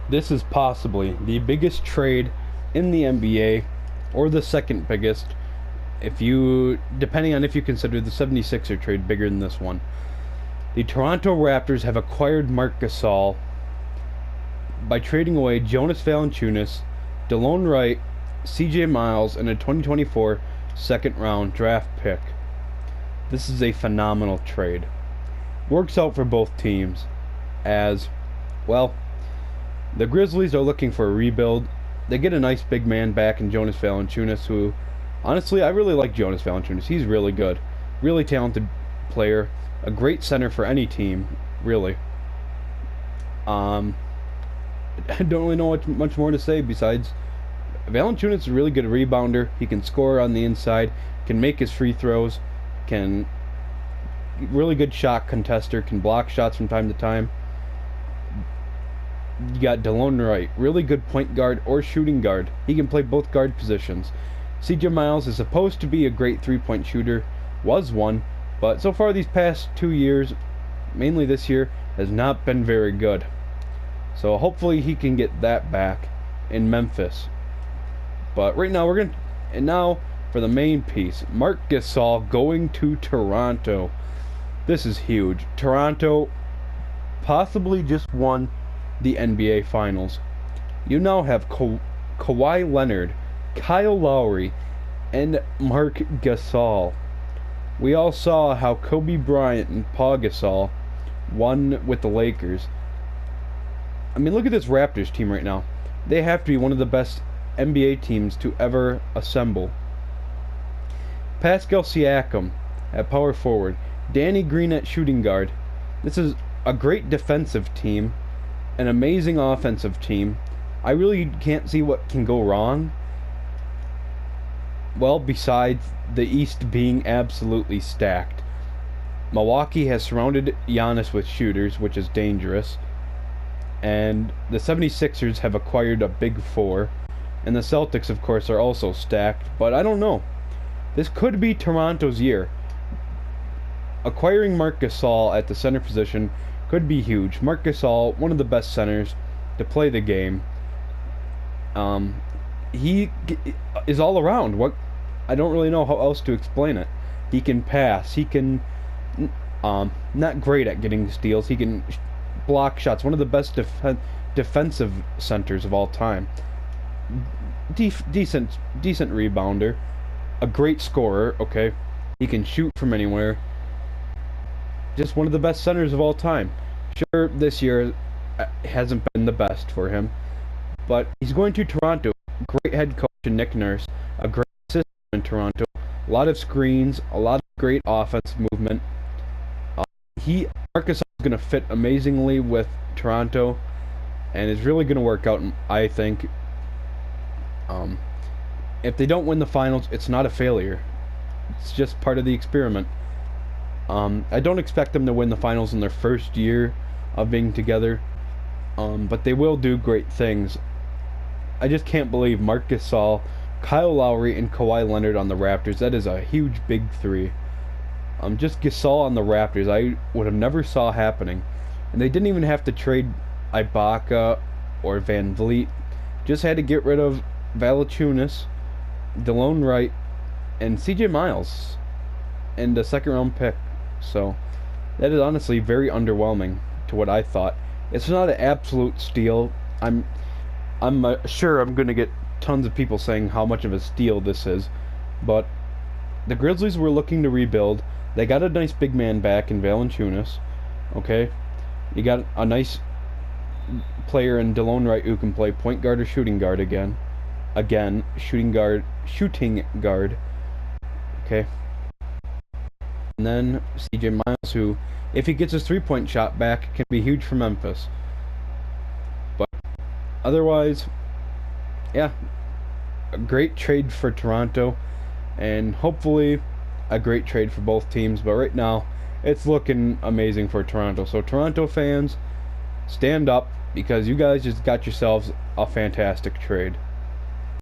This is possibly the biggest trade in the NBA, or the second biggest, depending on if you consider the 76er trade bigger than this one. The Toronto Raptors have acquired Marc Gasol by trading away Jonas Valanciunas, DeLone Wright, CJ Miles, and a 2024 second-round draft pick. This is a phenomenal trade. Works out for both teams, as, well, the Grizzlies are looking for a rebuild. They get a nice big man back in Jonas Valanciunas, who, honestly, I really like Jonas Valanciunas. He's really good. Really talented player. A great center for any team, really. I don't really know much more to say besides Valanciunas is a really good rebounder. He can score on the inside, can make his free throws, can really good shot contester, can block shots from time to time. You got DeLone Wright, really good point guard or shooting guard. He can play both guard positions. CJ Miles is supposed to be a great three-point shooter, was one, but so far these past 2 years, mainly this year, has not been very good. So hopefully he can get that back in Memphis. But right now now for the main piece, Marc Gasol going to Toronto. This is huge. Toronto possibly just won the NBA Finals. You now have Kawhi Leonard, Kyle Lowry, and Marc Gasol. We all saw how Kobe Bryant and Paul Gasol won with the Lakers. I mean, look at this Raptors team right now. They have to be one of the best NBA teams to ever assemble. Pascal Siakam at power forward, Danny Green at shooting guard. This is a great defensive team, an amazing offensive team. I really can't see what can go wrong. Well, besides the East being absolutely stacked. Milwaukee has surrounded Giannis with shooters, which is dangerous. And the 76ers have acquired a big four. And the Celtics, of course, are also stacked. But I don't know. This could be Toronto's year. Acquiring Marc Gasol at the center position could be huge. Marc Gasol, one of the best centers to play the game. He is all around. I don't really know how else to explain it. He can pass. He can not great at getting steals. He can block shots. One of the best defensive centers of all time. Decent rebounder. A great scorer. Okay, he can shoot from anywhere. Just one of the best centers of all time. Sure, this year hasn't been the best for him, but he's going to Toronto. Great head coach in Nick Nurse. A great system in Toronto. A lot of screens. A lot of great offense movement. Marc Gasol is going to fit amazingly with Toronto, and it's really going to work out, I think. If they don't win the finals, it's not a failure. It's just part of the experiment. I don't expect them to win the finals in their first year of being together, but they will do great things. I just can't believe Marc Gasol, Kyle Lowry, and Kawhi Leonard on the Raptors. That is a huge big three. Just Gasol on the Raptors, I would have never saw happening. And they didn't even have to trade Ibaka or Van Vliet. Just had to get rid of Valanciunas, DeLone Wright, and CJ Miles, and a second-round pick. So that is honestly very underwhelming to what I thought. It's not an absolute steal. I'm sure I'm going to get tons of people saying how much of a steal this is, but the Grizzlies were looking to rebuild. They got a nice big man back in Valanciunas. Okay, you got a nice player in DeLone Wright who can play point guard or shooting guard again, shooting guard. Okay, and then CJ Miles, who, if he gets his three-point shot back, can be huge for Memphis. But otherwise, yeah, a great trade for Toronto, and hopefully a great trade for both teams. But right now, it's looking amazing for Toronto. So Toronto fans, stand up, because you guys just got yourselves a fantastic trade.